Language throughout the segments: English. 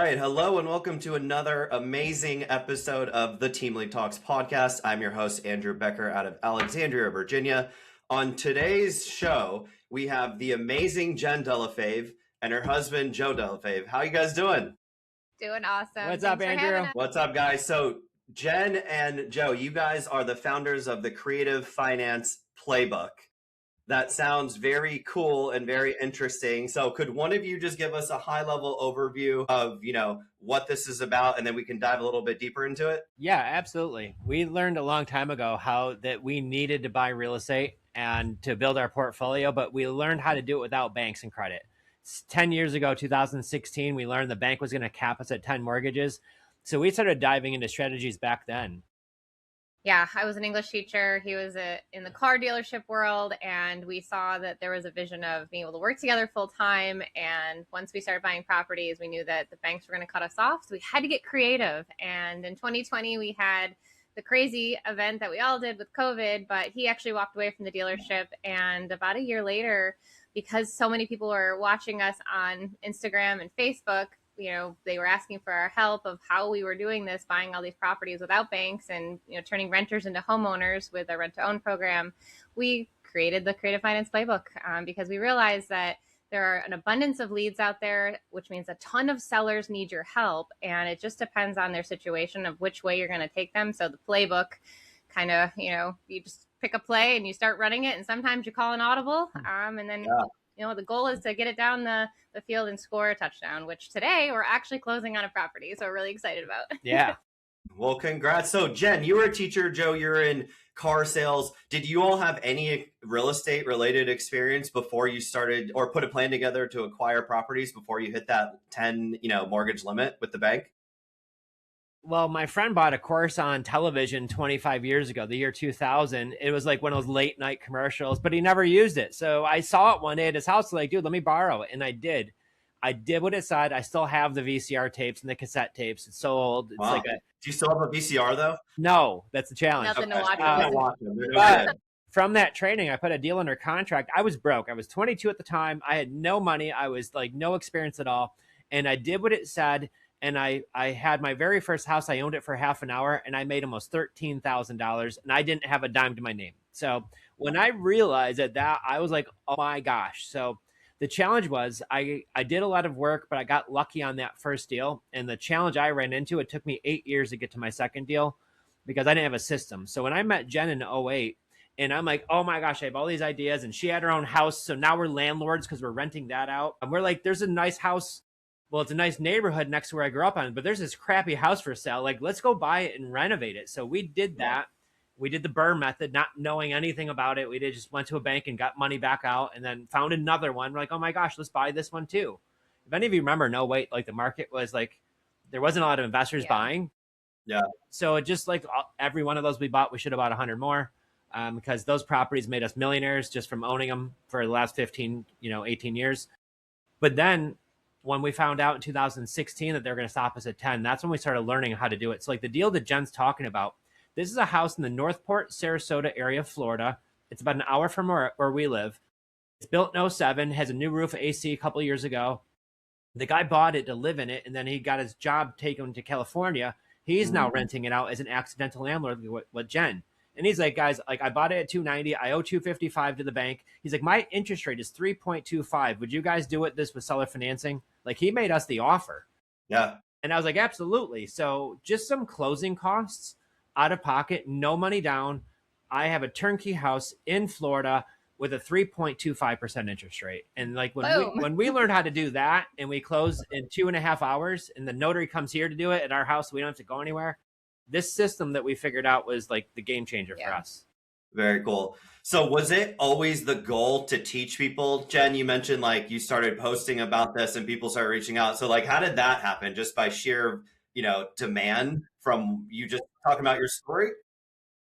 right. Hello and welcome to another amazing episode of the Team Lead Talks podcast. I'm your host, Andrew Becker out of Alexandria, Virginia. On today's show, we have the amazing Jenn Delle Fave and her husband, Joe Delle Fave. How you guys doing? Doing awesome. What's up, Andrew? What's up, guys? So Jenn and Joe, you guys are the founders of the Creative Finance Playbook. That sounds very cool and very interesting. So could one of you just give us a high-level overview of, what this is about, and then we can dive a little bit deeper into it? Yeah, absolutely. We learned a long time ago how that we needed to buy real estate and to build our portfolio, but we learned how to do it without banks and credit. 10 years ago, 2016, we learned the bank was going to cap us at 10 mortgages. So we started diving into strategies back then. Yeah, I was an English teacher. He was in the car dealership world, and we saw that there was a vision of being able to work together full time. And once we started buying properties, we knew that the banks were going to cut us off. So we had to get creative. And in 2020, we had the crazy event that we all did with COVID, but he actually walked away from the dealership. And about a year later, because so many people were watching us on Instagram and Facebook, they were asking for our help of how we were doing this, buying all these properties without banks and, turning renters into homeowners with a rent to own program. We created the Creative Finance Playbook because we realized that there are an abundance of leads out there, which means a ton of sellers need your help. And it just depends on their situation of which way you're going to take them. So the playbook kind of, you just pick a play and you start running it. And sometimes you call an audible and then the goal is to get it down the field and score a touchdown, which today we're actually closing on a property. So we're really excited about. Yeah. Well, congrats. So Jenn, you were a teacher. Joe, you're in car sales. Did you all have any real estate related experience before you started or put a plan together to acquire properties before you hit that 10, mortgage limit with the bank? Well, my friend bought a course on television 25 years ago, the year 2000. It was like one of those late night commercials, but he never used it. So I saw it one day at his house, like, dude, let me borrow it. And I did. I did what it said. I still have the VCR tapes and the cassette tapes. It's so old. It's Wow. Do you still have a VCR though? No, that's the challenge. Nothing to watch. But from that training, I put a deal under contract. I was broke. I was 22 at the time. I had no money. I was like no experience at all. And I did what it said. And I had my very first house. I owned it for half an hour and I made almost $13,000 and I didn't have a dime to my name. So when I realized that, I was like, oh my gosh. So the challenge was I did a lot of work, but I got lucky on that first deal. And the challenge I ran into, it took me 8 years to get to my second deal because I didn't have a system. So when I met Jenn in 2008, and I'm like, oh my gosh, I have all these ideas. And she had her own house. So now we're landlords because we're renting that out. And we're like, there's a nice house. Well, it's a nice neighborhood next to where I grew up on, but there's this crappy house for sale. Like, let's go buy it and renovate it. So we did that. We did the BRRRR method, not knowing anything about it. We just went to a bank and got money back out and then found another one. We're like, oh my gosh, let's buy this one too. If any of you remember, like the market was like, there wasn't a lot of investors buying. Yeah. So it just like every one of those we bought, we should have bought 100 more because those properties made us millionaires just from owning them for the last 18 years. But then when we found out in 2016 that they're going to stop us at 10, that's when we started learning how to do it. So like the deal that Jenn's talking about, this is a house in the Northport, Sarasota area of Florida. It's about an hour from where we live. It's built in 2007, has a new roof AC a couple of years ago. The guy bought it to live in it, and then he got his job taken to California. He's now renting it out as an accidental landlord with Jenn. And he's like, guys, like I bought it at $290. I owe $255 to the bank. He's like, my interest rate is 3.25. Would you guys do this with seller financing? Like he made us the offer. Yeah. And I was like, absolutely. So just some closing costs out of pocket, no money down. I have a turnkey house in Florida with a 3.25% interest rate. And like when we learned how to do that and we close in 2.5 hours and the notary comes here to do it at our house, we don't have to go anywhere. This system that we figured out was like the game changer for us. Very cool. So was it always the goal to teach people? Jenn, you mentioned like you started posting about this and people started reaching out. So like, how did that happen? Just by sheer, demand from you just talking about your story?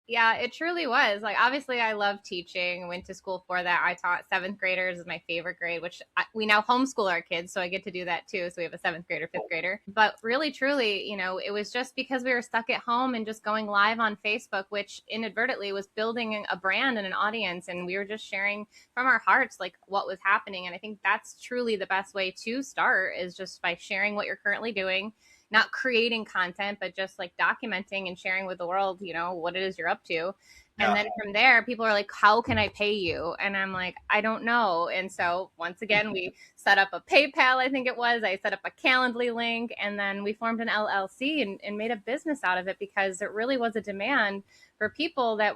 Yeah, it truly was. Like, obviously, I love teaching. Went to school for that. I taught seventh graders is my favorite grade, which we now homeschool our kids, so I get to do that too. So we have a seventh grader, fifth grader. But really, truly, it was just because we were stuck at home and just going live on Facebook, which inadvertently was building a brand and an audience, and we were just sharing from our hearts like what was happening. And I think that's truly the best way to start is just by sharing what you're currently doing, not creating content, but just like documenting and sharing with the world, what it is you're up to. And then from there, people are like, how can I pay you? And I'm like, I don't know. And so once again, we set up a PayPal, I think it was. I set up a Calendly link, and then we formed an LLC and made a business out of it because there really was a demand for people they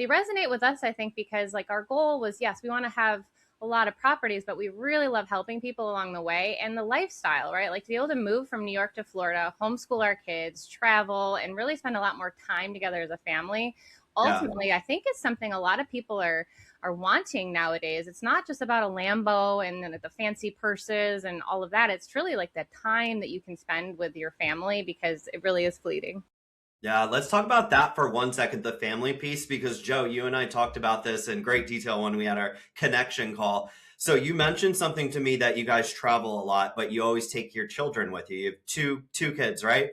resonate with us, I think, because like our goal was, yes, we want to have a lot of properties, but we really love helping people along the way and the lifestyle, right? Like to be able to move from New York to Florida, homeschool our kids, travel, and really spend a lot more time together as a family. Ultimately, I think it's something a lot of people are wanting nowadays. It's not just about a Lambo and the fancy purses and all of that. It's really like the time that you can spend with your family because it really is fleeting. Yeah, let's talk about that for 1 second, the family piece, because Joe, you and I talked about this in great detail when we had our connection call. So you mentioned something to me that you guys travel a lot, but you always take your children with you. You have two kids, right?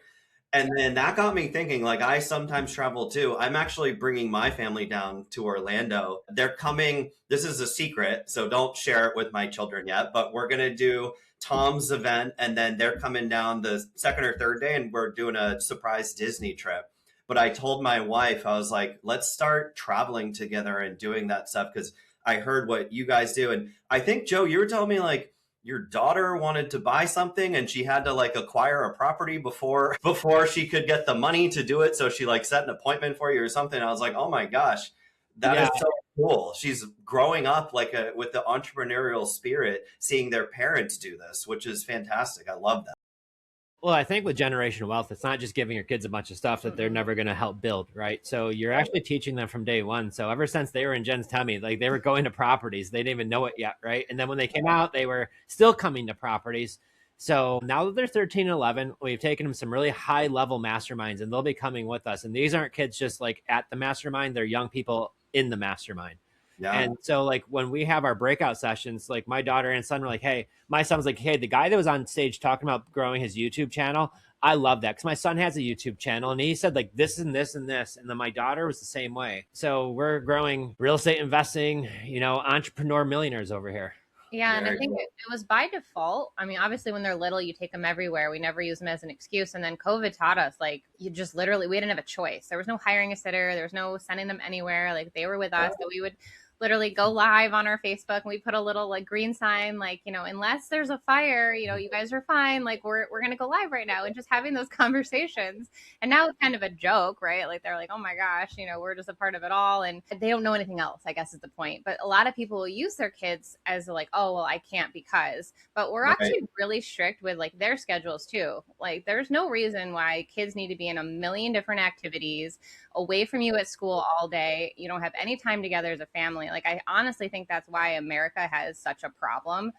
And then that got me thinking, like, I sometimes travel too. I'm actually bringing my family down to Orlando. They're coming. This is a secret, so don't share it with my children yet, but we're going to do Tom's event, and then they're coming down the second or third day, and we're doing a surprise Disney trip. But I told my wife, I was like, let's start traveling together and doing that stuff because I heard what you guys do. And I think, Joe, you were telling me like your daughter wanted to buy something and she had to like acquire a property before she could get the money to do it. So she like set an appointment for you or something. I was like, oh my gosh, that is so cool. She's growing up like with the entrepreneurial spirit, seeing their parents do this, which is fantastic. I love that. Well, I think with generational wealth, it's not just giving your kids a bunch of stuff that they're never going to help build, right? So you're actually teaching them from day one. So ever since they were in Jenn's tummy, like they were going to properties, they didn't even know it yet, right? And then when they came out, they were still coming to properties. So now that they're 13 and 11, we've taken them some really high level masterminds and they'll be coming with us. And these aren't kids just like at the mastermind, they're young people in the mastermind. Yeah. And so like when we have our breakout sessions, like my daughter and son were like, hey, my son was like, hey, the guy that was on stage talking about growing his YouTube channel, I love that because my son has a YouTube channel and he said like this and this and this. And then my daughter was the same way. So we're growing real estate investing, entrepreneur millionaires over here. Yeah, and I think it was by default. I mean, obviously, when they're little, you take them everywhere. We never use them as an excuse. And then COVID taught us, like, you just literally, we didn't have a choice. There was no hiring a sitter. There was no sending them anywhere. Like, they were with us. So we would literally go live on our Facebook and we put a little like green sign, like, unless there's a fire, you guys are fine. Like we're going to go live right now, and just having those conversations. And now it's kind of a joke, right? Like they're like, oh my gosh, we're just a part of it all. And they don't know anything else, I guess is the point. But a lot of people will use their kids as like, oh, well, I can't because, but we're actually really strict with like their schedules too. Like there's no reason why kids need to be in a million different activities away from you at school all day. You don't have any time together as a family. Like I honestly think that's why America has such a problem,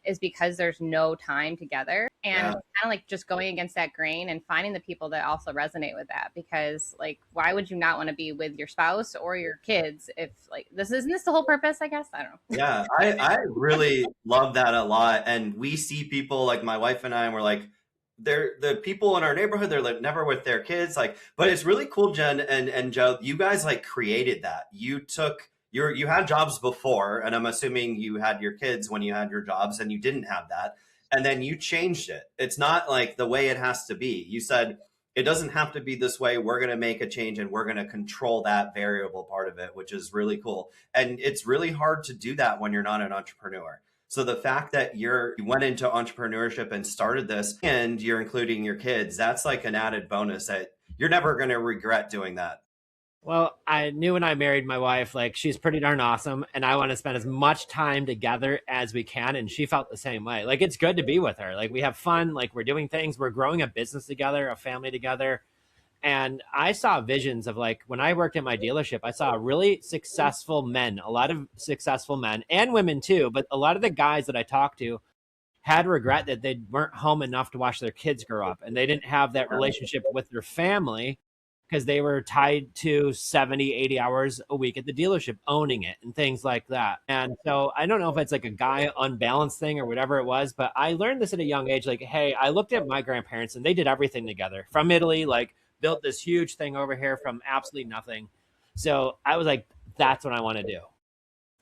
is because there's no time together. And kind of like just going against that grain and finding the people that also resonate with that. Because like, why would you not want to be with your spouse or your kids if like isn't this the whole purpose, I guess? I don't know. Yeah, I really love that a lot. And we see people like my wife and I, and we're like, they're the people in our neighborhood, they're like never with their kids. Like, but it's really cool, Jenn and Joe, you guys like created that. You took you had jobs before, and I'm assuming you had your kids when you had your jobs and you didn't have that. And then you changed it. It's not like the way it has to be. You said it doesn't have to be this way. We're going to make a change and we're going to control that variable part of it, which is really cool. And it's really hard to do that when you're not an entrepreneur. So the fact that you went into entrepreneurship and started this and you're including your kids, that's like an added bonus that you're never going to regret doing that. Well, I knew when I married my wife, like she's pretty darn awesome and I want to spend as much time together as we can. And she felt the same way. Like it's good to be with her. Like we have fun, like we're doing things, we're growing a business together, a family together. And I saw visions of like when I worked at my dealership, I saw really successful men, a lot of successful men and women too. But a lot of the guys that I talked to had regret that they weren't home enough to watch their kids grow up and they didn't have that relationship with their family. because they were tied to 70, 80 hours a week at the dealership, owning it and things like that. And so I don't know if it's like a guy unbalanced thing or whatever it was, but I learned this at a young age. Like, hey, I looked at my grandparents and they did everything together from Italy, like built this huge thing over here from absolutely nothing. So I was like, that's what I want to do.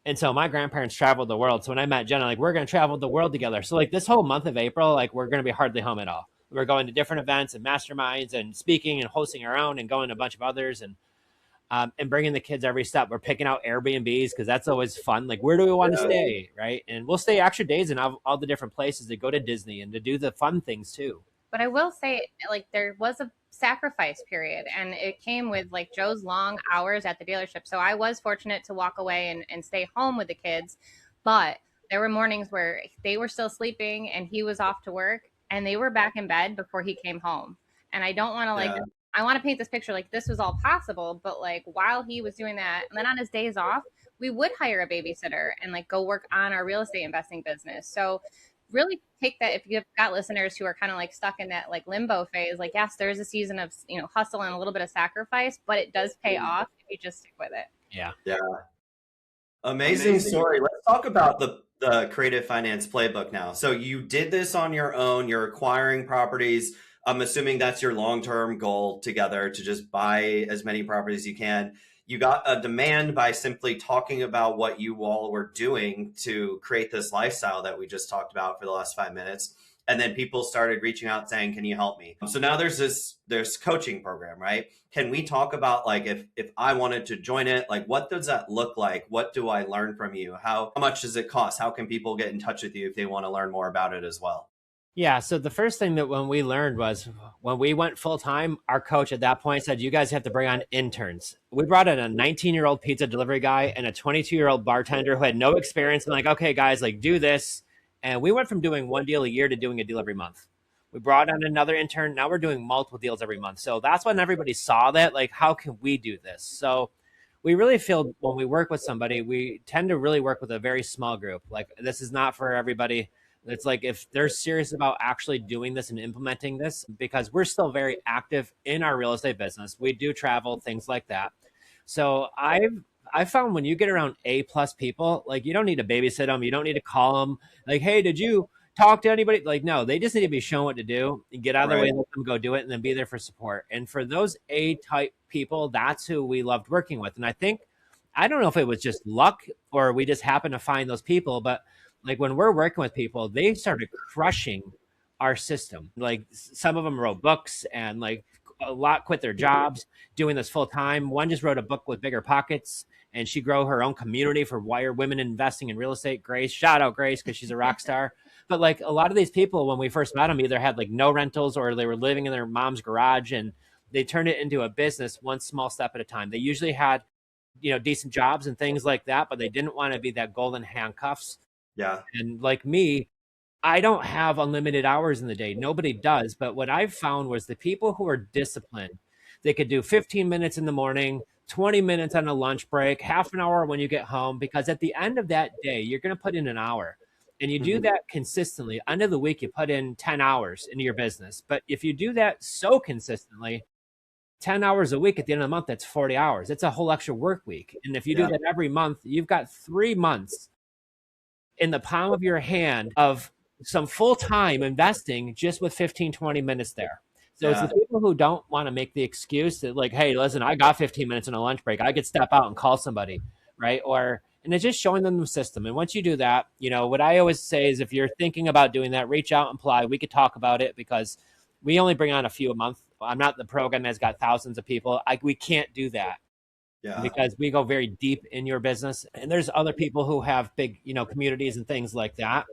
And so my grandparents traveled the world. So when I met Jenna, like, we're going to travel the world together. So like this whole month of April, like we're going to be hardly home at all. We're going to different events and masterminds and speaking and hosting our own and going to a bunch of others and bringing the kids every step. We're picking out Airbnbs because that's always fun. Like, where do we want to stay, right? And we'll stay extra days in all the different places to go to Disney and to do the fun things too. But I will say, like, there was a sacrifice period, and it came with like Joe's long hours at the dealership. So I was fortunate to walk away and stay home with the kids. But there were mornings where they were still sleeping and he was off to work and they were back in bed before he came home. And I don't want to like, I want to paint this picture like this was all possible, but like while he was doing that, and then on his days off, we would hire a babysitter and like go work on our real estate investing business. So really take that if you've got listeners who are kind of like stuck in that like limbo phase, like, yes, there's a season of, you know, hustle and a little bit of sacrifice, but it does pay off if you just stick with it. Yeah. Amazing story. Let's talk about the Creative Finance Playbook now. So you did this on your own. You're acquiring properties. I'm assuming that's your long-term goal together, to just buy as many properties as you can. You got a demand by simply talking about what you all were doing to create this lifestyle that we just talked about for the last 5 minutes. And then people started reaching out saying, can you help me? So now there's coaching program, right? Can we talk about, like, if I wanted to join it, like, what does that look like? What do I learn from you? How much does it cost? How can people get in touch with you if they want to learn more about it as well? Yeah. So the first thing that when we learned was when we went full time, our coach at that point said, you guys have to bring on interns. We brought in a 19-year-old pizza delivery guy and a 22-year-old bartender who had no experience. And like, okay, guys, like, do this. And we went from doing one deal a year to doing a deal every month. We brought on another intern. Now we're doing multiple deals every month. So that's when everybody saw that, like, how can we do this? So we really feel when we work with somebody, we tend to really work with a very small group. Like, this is not for everybody. It's like if they're serious about actually doing this and implementing this, because we're still very active in our real estate business. We do travel, things like that. So I found when you get around A+ people, like, you don't need to babysit them. You don't need to call them like, hey, did you talk to anybody? Like, no, they just need to be shown what to do and get out of their way, let them go do it, and then be there for support. And for those A-type people, that's who we loved working with. And I don't know if it was just luck or we just happened to find those people, but like when we're working with people, they started crushing our system. Like, some of them wrote books and like a lot quit their jobs doing this full time. One just wrote a book with Bigger Pockets, and she grew her own community for why women investing in real estate. Grace, shout out Grace, because she's a rock star. But like a lot of these people, when we first met them, either had like no rentals or they were living in their mom's garage, and they turned it into a business one small step at a time. They usually had, you know, decent jobs and things like that, but they didn't want to be that golden handcuffs. Yeah. And like me, I don't have unlimited hours in the day. Nobody does. But what I've found was the people who are disciplined, they could do 15 minutes in the morning, 20 minutes on a lunch break, half an hour when you get home, because at the end of that day, you're going to put in an hour. And you do that consistently. End of the week, you put in 10 hours into your business. But if you do that so consistently, 10 hours a week at the end of the month, that's 40 hours. It's a whole extra work week. And if you do that every month, you've got 3 months in the palm of your hand of some full-time investing just with 15, 20 minutes there. So it's the people who don't want to make the excuse that, like, hey, listen, I got 15 minutes on a lunch break. I could step out and call somebody, right? And it's just showing them the system. And once you do that, you know, what I always say is if you're thinking about doing that, reach out and apply. We could talk about it because we only bring on a few a month. I'm not the program that's got thousands of people. We can't do that. Because we go very deep in your business, and there's other people who have big, you know, communities and things like that.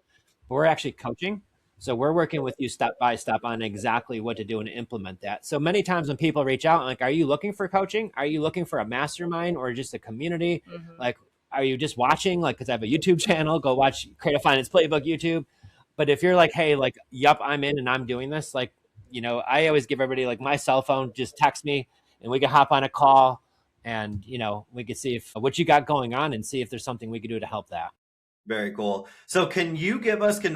But we're actually coaching. So we're working with you step by step on exactly what to do and implement that. So many times when people reach out, like, are you looking for coaching? Are you looking for a mastermind or just a community? Like, are you just watching? Like, because I have a YouTube channel, go watch Creative Finance Playbook YouTube. But if you're like, hey, like, yup, I'm in and I'm doing this, like, you know, I always give everybody like my cell phone, just text me and we can hop on a call. And, you know, we could see what you got going on and see if there's something we could do to help that. Very cool. So can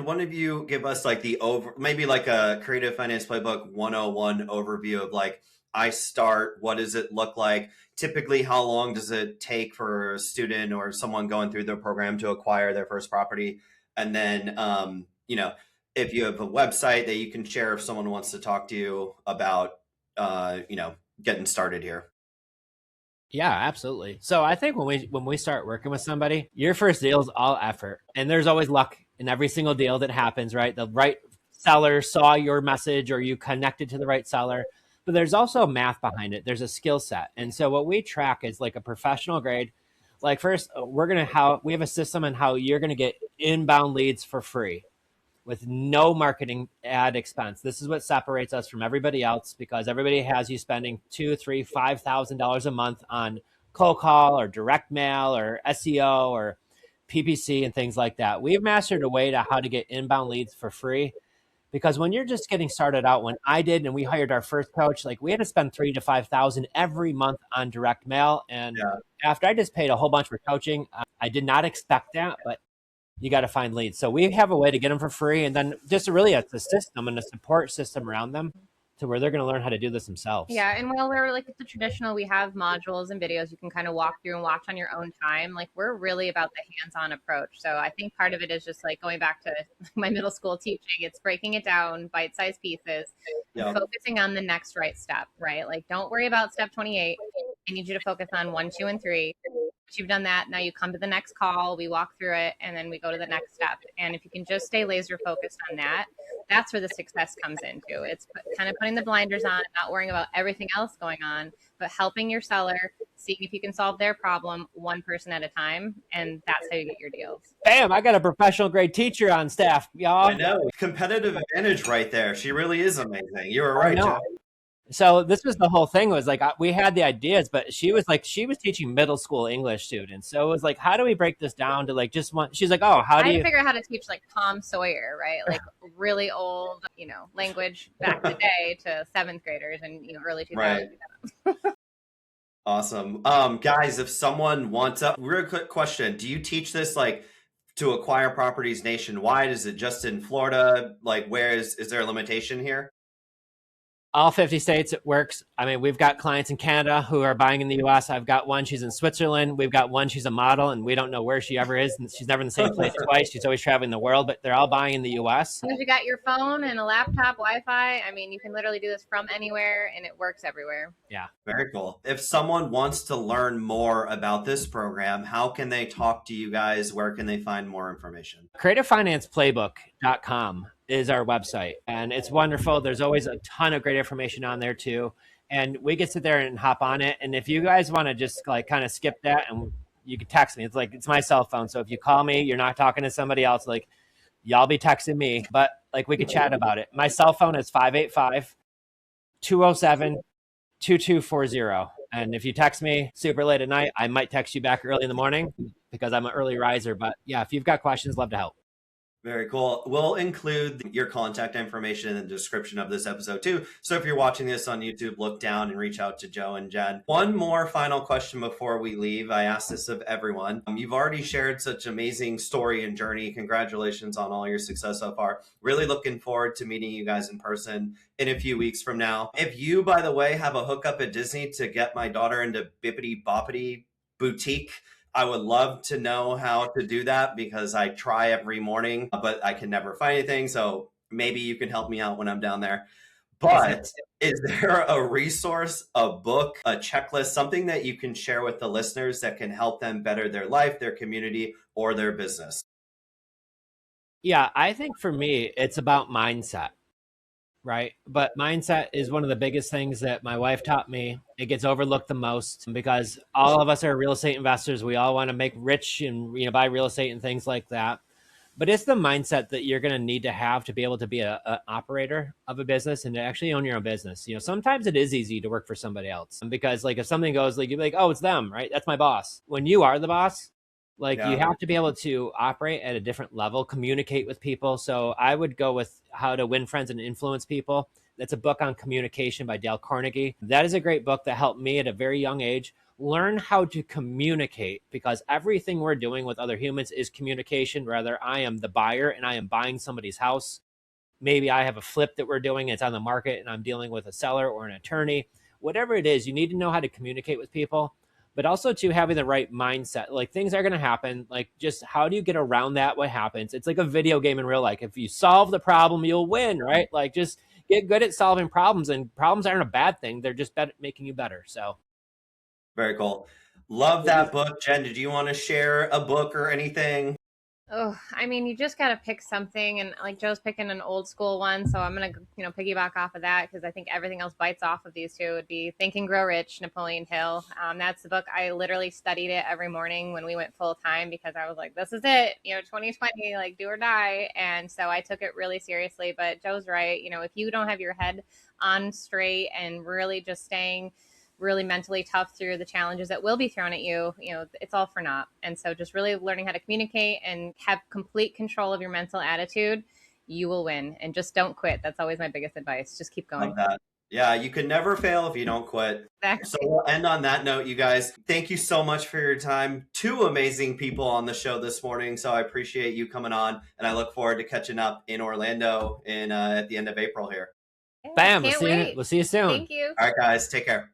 one of you give us like maybe like a Creative Finance Playbook 101 overview of like, I start, what does it look like? Typically, how long does it take for a student or someone going through the program to acquire their first property? And then, if you have a website that you can share if someone wants to talk to you about, getting started here. Yeah, absolutely. So I think when we start working with somebody, your first deal is all effort, and there's always luck in every single deal that happens, right? The right seller saw your message or you connected to the right seller, but there's also math behind it. There's a skill set. And so what we track is like a professional grade. Like first, we have a system on how you're going to get inbound leads for free with no marketing ad expense. This is what separates us from everybody else, because everybody has you spending $2,000, $3,000, $5,000 a month on cold call or direct mail or SEO or PPC and things like that. We've mastered a way to how to get inbound leads for free, because when you're just getting started out, when I did and we hired our first coach, like we had to spend $3,000 to $5,000 every month on direct mail. And after I just paid a whole bunch for coaching, I did not expect that, but you got to find leads. So we have a way to get them for free. And then just really it's a system and a support system around them to where they're going to learn how to do this themselves. Yeah. And while we're like the traditional, we have modules and videos you can kind of walk through and watch on your own time. Like we're really about the hands-on approach. So I think part of it is just like going back to my middle school teaching, it's breaking it down, bite-sized pieces, and focusing on the next right step, right? Like don't worry about step 28. I need you to focus on 1, 2, and 3. You've done that. Now you come to the next call, we walk through it, and then we go to the next step. And if you can just stay laser focused on that, that's where the success comes into. It's kind of putting the blinders on, not worrying about everything else going on, but helping your seller, seeing if you can solve their problem one person at a time. And that's how you get your deals. Bam, I got a professional grade teacher on staff, y'all. I know. Competitive advantage right there. She really is amazing. You were right, Joe. So this was the whole thing, was like, we had the ideas, but she was teaching middle school English students. So it was like, how do we break this down to like just one? She's like, oh, how do you figure out how to teach like Tom Sawyer, right? Like really old, language back in the day to 7th graders and, early 2000s. Right. Awesome. Guys, if someone wants a real quick question, do you teach this like to acquire properties nationwide? Is it just in Florida? Like where is there a limitation here? All 50 states, it works. I mean, we've got clients in Canada who are buying in the US. I've got one, she's in Switzerland. We've got one, she's a model, and we don't know where she ever is. And she's never in the same place twice. She's always traveling the world, but they're all buying in the US. As long as you got your phone and a laptop, Wi-Fi, I mean, you can literally do this from anywhere and it works everywhere. Yeah. Very cool. If someone wants to learn more about this program, how can they talk to you guys? Where can they find more information? CreativeFinancePlaybook.com is our website, and it's wonderful. There's always a ton of great information on there too, and we can sit there and hop on it. And if you guys want to just like kind of skip that, and you can text me, it's my cell phone, so if you call me, you're not talking to somebody else, like y'all be texting me, but like we could chat about it. My cell phone is 585-207-2240, and if you text me super late at night, I might text you back early in the morning because I'm an early riser. But yeah, if you've got questions, love to help. Very cool. We'll include your contact information in the description of this episode too. So if you're watching this on YouTube, look down and reach out to Joe and Jenn. One more final question before we leave. I ask this of everyone. You've already shared such amazing story and journey. Congratulations on all your success so far. Really looking forward to meeting you guys in person in a few weeks from now. If you, by the way, have a hookup at Disney to get my daughter into Bippity Boppity Boutique, I would love to know how to do that because I try every morning, but I can never find anything. So maybe you can help me out when I'm down there. But is there a resource, a book, a checklist, something that you can share with the listeners that can help them better their life, their community, or their business? Yeah, I think for me, it's about mindset. Right. But mindset is one of the biggest things that my wife taught me. It gets overlooked the most because all of us are real estate investors. We all want to make rich and, buy real estate and things like that. But it's the mindset that you're going to need to have to be able to be an operator of a business and to actually own your own business. Sometimes it is easy to work for somebody else because like if something goes like, you're like, oh, it's them, right? That's my boss. When you are the boss, you have to be able to operate at a different level, communicate with people. So I would go with How to Win Friends and Influence People. That's a book on communication by Dale Carnegie. That is a great book that helped me at a very young age learn how to communicate, because everything we're doing with other humans is communication. Whether I am the buyer and I am buying somebody's house, maybe I have a flip that we're doing, it's on the market and I'm dealing with a seller or an attorney, whatever it is, you need to know how to communicate with people, but also to having the right mindset. Like, things are going to happen. Like, just how do you get around that? What happens? It's like a video game in real life. If you solve the problem, you'll win, right? Like, just get good at solving problems, and problems aren't a bad thing. They're just making you better. So Very cool. Love that book. Jenn, did you want to share a book or anything? Oh, I mean, you just got to pick something, and like Joe's picking an old school one, so I'm gonna, piggyback off of that because I think everything else bites off of these two. Would be Think and Grow Rich, Napoleon Hill. That's the book. I literally studied it every morning when we went full time because I was like, this is it, 2020, like do or die. And so I took it really seriously. But Joe's right. If you don't have your head on straight and really just staying really mentally tough through the challenges that will be thrown at you, it's all for naught. And so just really learning how to communicate and have complete control of your mental attitude, you will win. And just don't quit. That's always my biggest advice. Just keep going. Love that. Yeah, you can never fail if you don't quit. Exactly. So we'll end on that note, you guys. Thank you so much for your time. Two amazing people on the show this morning, so I appreciate you coming on, and I look forward to catching up in Orlando at the end of April here. bam, we'll see you soon. Thank you. All right, guys, take care.